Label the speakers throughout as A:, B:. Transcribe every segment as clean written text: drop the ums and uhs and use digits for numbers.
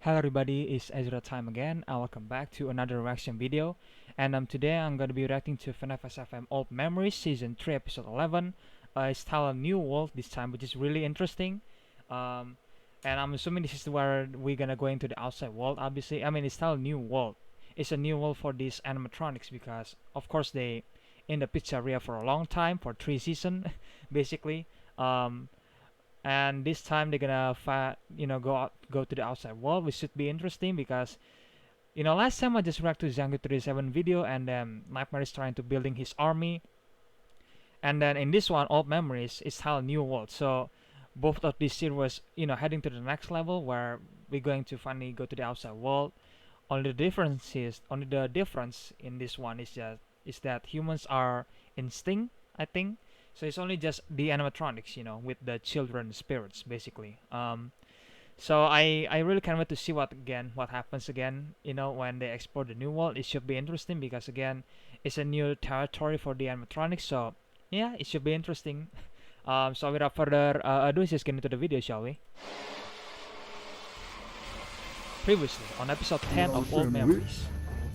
A: Hello everybody, it's Ezra time again and welcome back to another reaction video. And today I'm gonna be reacting to FNAF SFM Old Memories Season 3 Episode 11. It's titled New World this time, which is really interesting. Um, and I'm assuming this is where we're gonna go into the outside world, obviously. I mean, it's titled New World. It's a new world for these animatronics because, of course, they in the pizzeria for a long time, for 3 seasons, basically. Um, and this time they're gonna go to the outside world, which should be interesting because last time I just reacted to Zango 37 video and Nightmare is trying to building his army, and then in this one Old Memories is how new world. So both of these series heading to the next level where we're going to finally go to the outside world. Only the difference in this one is that humans are instinct, I think. So it's only just the animatronics, with the children spirits, basically. So I really can't wait to see what happens again. When they explore the new world, it should be interesting because again, it's a new territory for the animatronics. So yeah, it should be interesting. So without further ado, let's just get into the video, shall we? Previously on episode 10 of Old Memories.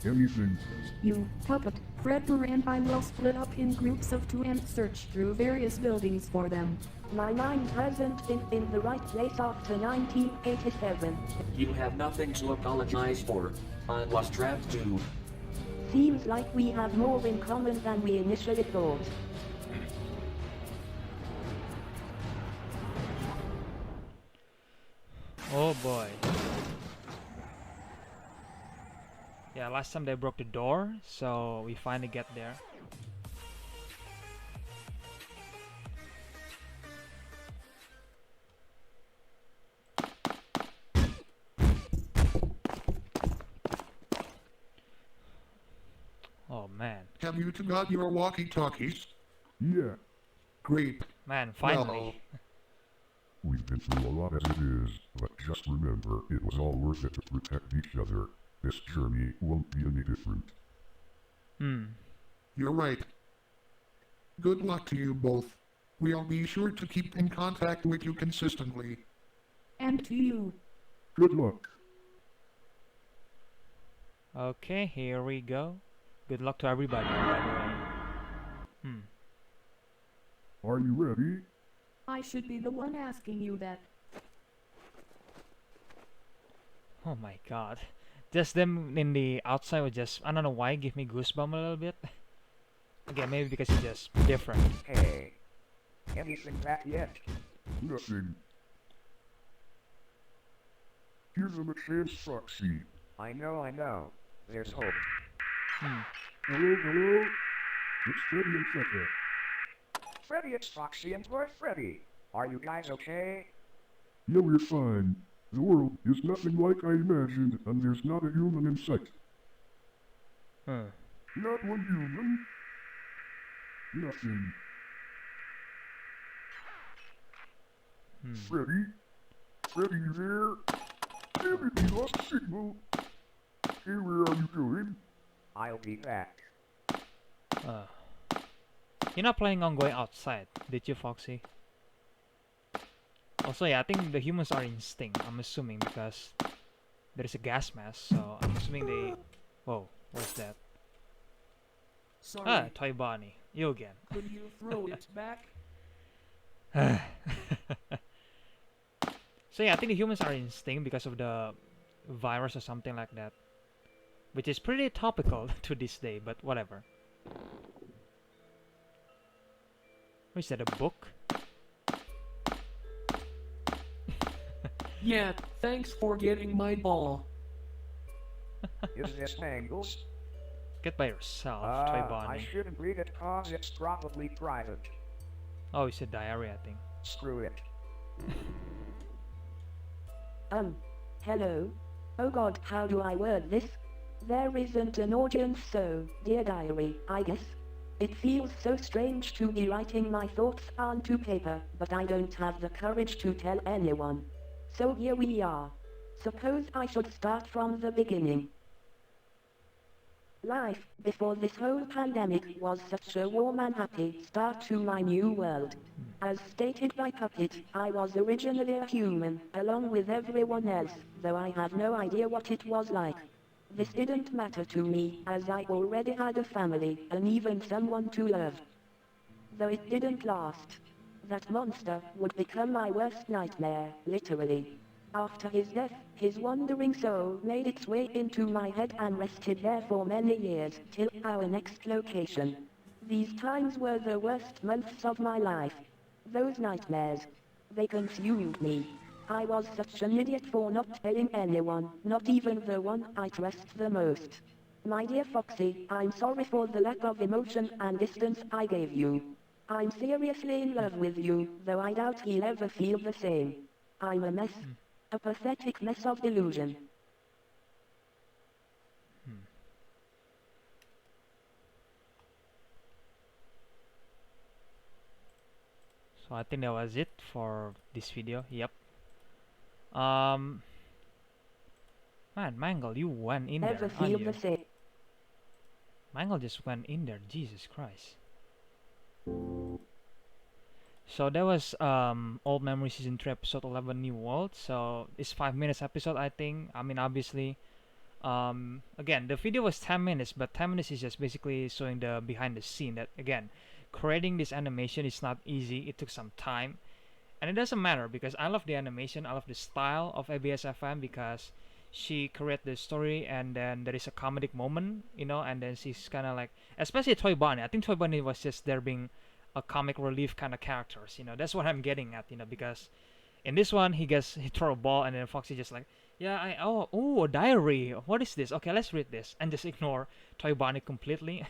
B: Anything.
C: You puppet, Fredbear and I will split up in groups of two and search through various buildings for them. My mind hasn't been in the right place after 1987.
D: You have nothing to apologize for. I was trapped too.
C: Seems like we have more in common than we initially thought.
A: Oh boy. Yeah, last time they broke the door, so we finally get there. Oh man.
B: Have you two got your walkie-talkies?
E: Yeah,
B: Great.
A: Man, finally.
E: we've been through a lot as it is, but just remember, it was all worth it to protect each other. This journey won't be any different.
B: You're right. Good luck to you both. We'll be sure to keep in contact with you consistently.
C: And to you.
E: Good luck.
A: Okay, here we go. Good luck to everybody, by the way.
E: Are you ready?
C: I should be the one asking you that.
A: Oh my god. Just them in the outside would just, I don't know why, give me goosebumps a little bit. Again, maybe because it's just different.
F: Hey, anything back yet?
E: Nothing. Give them a chance, Foxy.
F: I know. There's hope.
E: Hello? It's Freddy and Freddy.
F: Freddy, it's Foxy and Dwarf Freddy. Are you guys okay?
E: Yeah, we're fine. The world is nothing like I imagined, and there's not a human in sight. Not one human. Nothing. Freddy? Freddy, you there? Damn it, we lost signal. Hey, where are you going?
F: I'll be back.
A: You're not planning on going outside, did you, Foxy? Also, yeah, I think the humans are instinct, I'm assuming, because there's a gas mask, so I'm assuming they... Whoa, what's that?
G: Sorry,
A: Toy Bonnie. You again.
G: could you throw it back?
A: So yeah, I think the humans are instinct because of the virus or something like that. Which is pretty topical to this day, but whatever. What is that, a book?
G: Yeah, thanks for getting my ball.
F: Is this Mangles?
A: Get by yourself, Toy
F: I
A: Bonnie.
F: shouldn't read it cause it's probably private.
A: Oh, it's a diary, I think.
F: Screw it.
C: Hello? Oh god, how do I word this? There isn't an audience, so, dear diary, I guess. It feels so strange to be writing my thoughts onto paper, but I don't have the courage to tell anyone. So here we are. Suppose I should start from the beginning. Life, before this whole pandemic, was such a warm and happy start to my new world. As stated by Puppet, I was originally a human, along with everyone else, though I had no idea what it was like. This didn't matter to me, as I already had a family, and even someone to love. Though it didn't last. That monster would become my worst nightmare, literally. After his death, his wandering soul made its way into my head and rested there for many years, till our next location. These times were the worst months of my life. Those nightmares. They consumed me. I was such an idiot for not telling anyone, not even the one I trust the most. My dear Foxy, I'm sorry for the lack of emotion and distance I gave you. I'm seriously in love with you, though I doubt he'll ever feel the same. I'm a mess. A pathetic mess of delusion.
A: So I think that was it for this video. Yep. Man, Mangle, you went in
C: Ever
A: there,
C: feel
A: aren't you?
C: the same?
A: Mangle just went in there. Jesus Christ. So that was Old Memory Season 3 Episode 11 New World. So it's 5 minutes episode, I think. I mean, obviously, again, the video was 10 minutes, but 10 minutes is just basically showing the behind the scene. That again, creating this animation is not easy. It took some time, and it doesn't matter because I love the animation. I love the style of ABSFM because she created the story, and then there is a comedic moment, you know, and then she's kind of like, especially Toy Bonnie. I think Toy Bonnie was just there being a comic relief kind of characters, you know. That's what I'm getting at, you know, because in this one he throw a ball and then Foxy just like, yeah, a diary. What is this? Okay, let's read this and just ignore Toy Bonnie completely.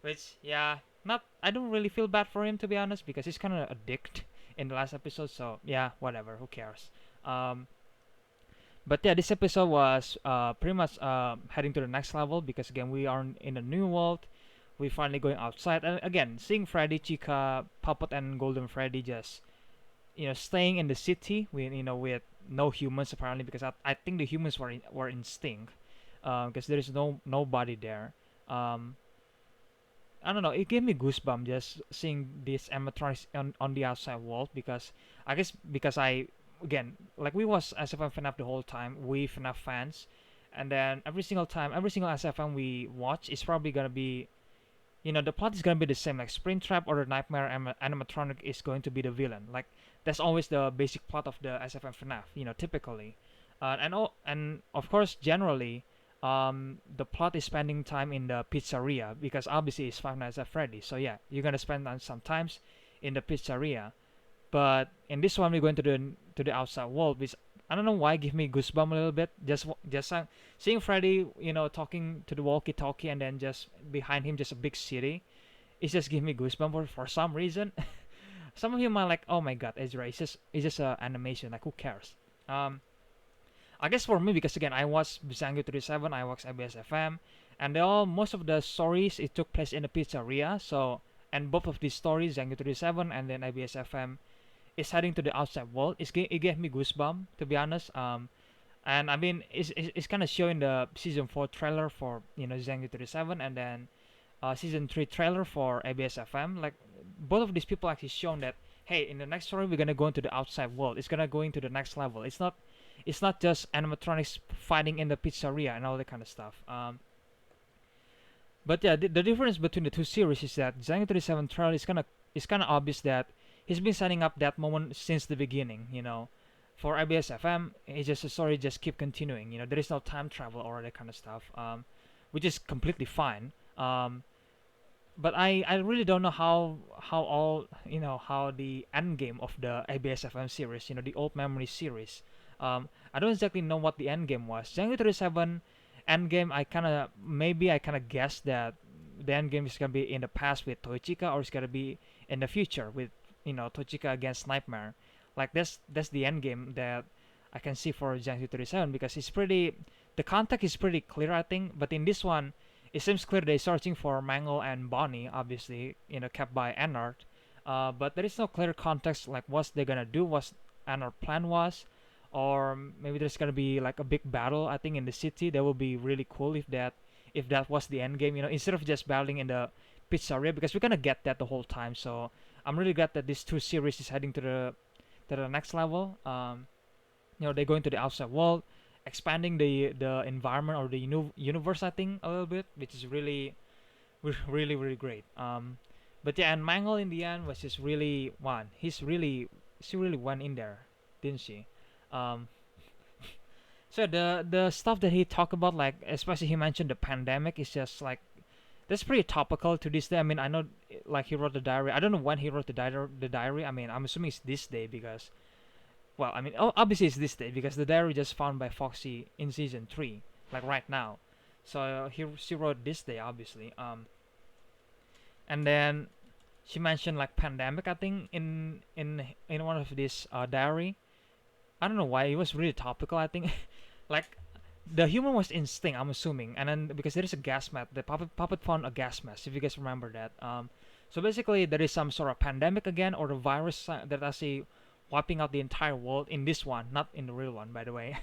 A: Which, yeah, not, I don't really feel bad for him, to be honest, because he's kind of a dick in the last episode. So yeah, whatever, who cares? But yeah, this episode was pretty much heading to the next level because again we are in a new world. We finally going outside, and again seeing Freddy, Chica, Puppet, and Golden Freddy just, you know, staying in the city with, you know, with no humans apparently, because I think the humans were extinct because there is nobody there. I don't know, it gave me goosebumps just seeing this animatronics on the outside world, because I guess because I, again, like we was SFM FNAF the whole time, we FNAF fans, and then every single time, every single SFM we watch is probably gonna be, you know, the plot is gonna be the same, like Springtrap or the Nightmare animatronic is going to be the villain. Like that's always the basic plot of the SFM FNAF, you know, typically, and of course generally, the plot is spending time in the pizzeria because obviously it's Five Nights at Freddy. So yeah, you're gonna spend some times in the pizzeria, but in this one we're going to the outside world, which I don't know why give me goosebumps a little bit. Just seeing Freddy, you know, talking to the walkie-talkie, and then just behind him just a big city. It just give me goosebumps for some reason. Some of you might like, oh my god, Ezra, it's just a animation. Like who cares? I guess for me, because again I watched Zango 37, I watched ABS-FM, and most of the stories it took place in the pizzeria. So and both of these stories, Zango 37 and then ABS-FM, is heading to the outside world. It gave me goosebumps, to be honest. And I mean, it's kind of showing the season 4 trailer for, you know, Zango 37, and then season 3 trailer for ABS-FM. Like both of these people actually shown that, hey, in the next story we're gonna go into the outside world. It's gonna go into the next level. It's not just animatronics fighting in the pizzeria and all that kind of stuff. But yeah, the difference between the two series is that Zango 37 trailer is kind of obvious that he's been setting up that moment since the beginning, you know. For ABS-FM, it's just a story just keep continuing. You know, there is no time travel or that kind of stuff, which is completely fine. But I really don't know how all, you know, how the end game of the ABS-FM series, you know, the old memory series. I don't exactly know what the end game was. Django 37 end game, I kind of guessed that the end game is gonna be in the past with Toichika, or it's gonna be in the future with, you know, Toichika against Nightmare. Like that's the end game that I can see for Django 37, because the context is pretty clear, I think. But in this one, it seems clear they're searching for Mangle and Bonnie, obviously, you know, kept by Anart. But there is no clear context, like what they're gonna do, what Anart's plan was, or maybe there's gonna be like a big battle. I think in the city that would be really cool if that was the end game, instead of just battling in the pizzeria, because we're gonna get that the whole time. So I'm really glad that this two series is heading to the next level. They're going to the outside world, expanding the environment or the universe, I think, a little bit, which is really really really great. But yeah, and Mangle in the end was just really one. She really went in there, didn't she? Um, so the stuff that he talked about, like especially he mentioned the pandemic, is just like that's pretty topical to this day. I mean, I know like he wrote the diary. I don't know when he wrote the diary. I mean, I'm assuming it's this day because, well, I mean, obviously it's this day because the diary just found by Foxy in season 3, like right now. So she wrote this day, obviously. And then she mentioned like pandemic, I think, in one of this diary. I don't know why it was really topical. I think, like the human was instinct. I'm assuming, and then because there is a gas mask, the puppet found a gas mask. If you guys remember that. So basically there is some sort of pandemic again, or the virus that actually wiping out the entire world in this one, not in the real one, by the way.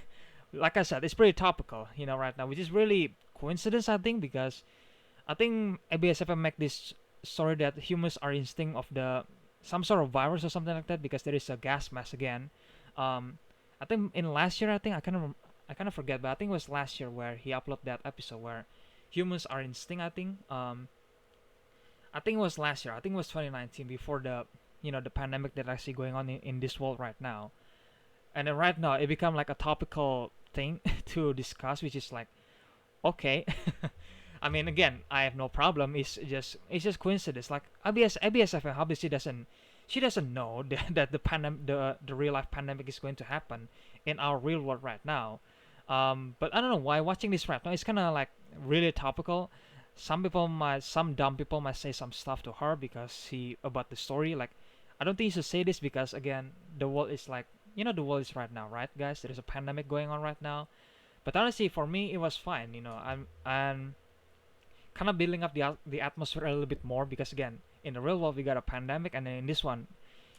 A: Like I said, it's pretty topical, right now, which is really coincidence, I think, because I think ABSFM make this story that humans are instinct of the some sort of virus or something like that because there is a gas mask again. I think in last year, I think I kind of forget, but I think it was last year where he uploaded that episode where humans are instinct. I think it was last year. I think it was 2019 before the pandemic that actually going on in this world right now. And then right now it become like a topical thing to discuss, which is like, okay. I mean, again, I have no problem. It's just coincidence. Like ABSFM obviously she doesn't know that the pandemic, the real life pandemic is going to happen in our real world right now. But I don't know why watching this right now it's kind of like really topical. Some dumb people might say some stuff to her because she about the story. Like, I don't think you should say this because again, the world is like, the world is right now, right, guys? There is a pandemic going on right now. But honestly, for me, it was fine. I'm kind of building up the atmosphere a little bit more because again, in the real world we got a pandemic, and then in this one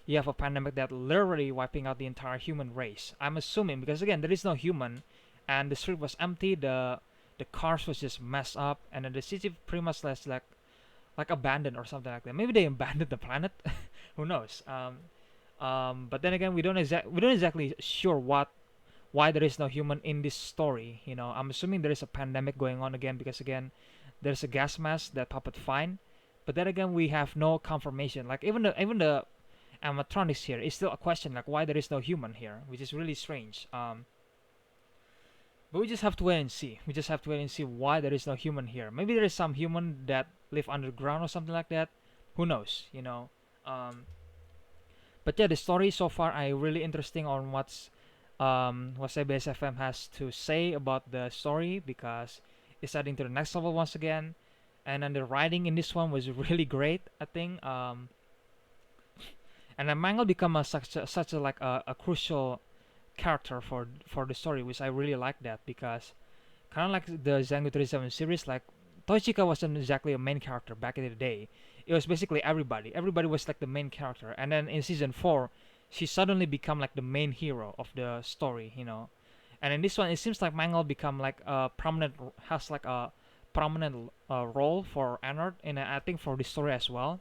A: you have a pandemic that literally wiping out the entire human race. I'm assuming because again there is no human, and the street was empty, the cars was just messed up, and then the city pretty much less like abandoned or something like that. Maybe they abandoned the planet. Who knows? But then again, we don't exactly sure why there is no human in this story. I'm assuming there is a pandemic going on again because again, there's a gas mask that puppet find. But then again, we have no confirmation. Like even the animatronics here is still a question. Like why there is no human here, which is really strange. But we just have to wait and see. We just have to wait and see why there is no human here. Maybe there is some human that live underground or something like that. Who knows? But yeah, the story so far I really interesting on what ABSFM has to say about the story because it's heading to the next level once again, and then the writing in this one was really great, I think. And then Mangle become such a like a crucial character for the story, which I really like that because kind of like the Zango 37 series, like Toshika wasn't exactly a main character back in the day. It was basically everybody. Everybody was like the main character, and then in season 4, she suddenly become like the main hero of the story. And in this one, it seems like Mangle become like a has like a prominent role for Anard, and I think for the story as well.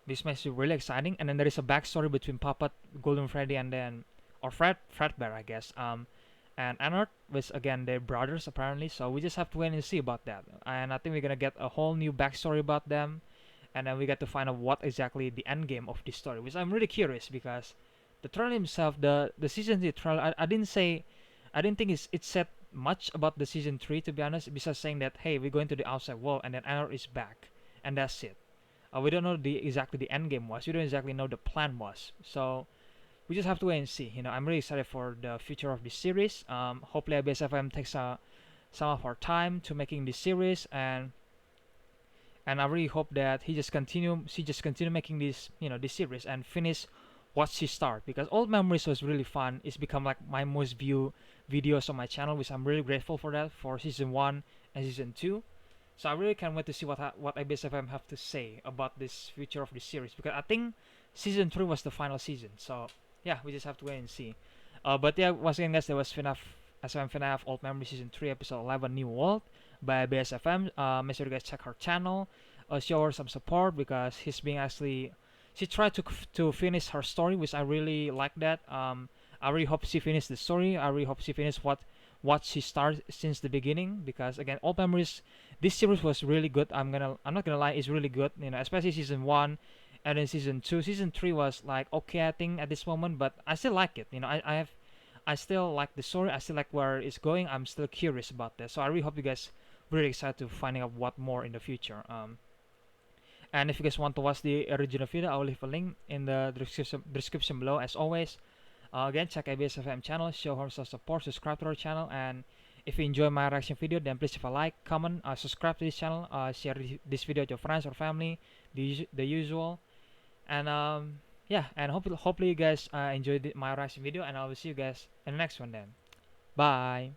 A: This makes it really exciting. And then there is a backstory between Puppet, Golden Freddy, and then or Fredbear, I guess. And Anard, which again they're brothers apparently. So we just have to wait and see about that. And I think we're gonna get a whole new backstory about them, and then we get to find out what exactly the end game of this story, which I'm really curious because the trailer himself, the season 3 trailer, I didn't think it said much about the season 3 to be honest, besides saying that hey, we're going to the outside world and then Anard is back, and that's it. We don't know exactly the end game was. We don't exactly know the plan was. So we just have to wait and see. I'm really excited for the future of this series. Hopefully ABSFM takes some of our time to making this series, and I really hope that she just continue making this series and finish what she started, because Old Memories was really fun. It's become like my most viewed videos on my channel, which I'm really grateful for that, for season 1 and season 2. So I really can't wait to see what ABSFM have to say about this future of this series, because I think season 3 was the final season. So yeah, we just have to wait and see. But yeah, once again guys, that was FNAF SFM FNAF Old Memory Season 3 Episode 11 New World by BSFM. Make sure you guys check her channel, show her some support because he's being actually she tried to finish her story, which I really like that. I really hope she finished the story. I really hope she finished what she started since the beginning, because again, Old Memories, this series was really good. I'm not gonna lie, it's really good. You know, especially season 1, and then season 2. Season 3 was like okay, I think at this moment, but I still like it. You know, I still like the story. I still like where it's going. I'm still curious about this. So I really hope you guys really excited to finding out what more in the future. And if you guys want to watch the original video, I will leave a link in the description below. As always, again, check ABSFM channel, show her some support, subscribe to our channel, and if you enjoy my reaction video, then please leave a like, comment, subscribe to this channel, share this video to your friends or family, the usual. And yeah, and hopefully you guys enjoyed my reaction video, and I will see you guys in the next one then. Bye.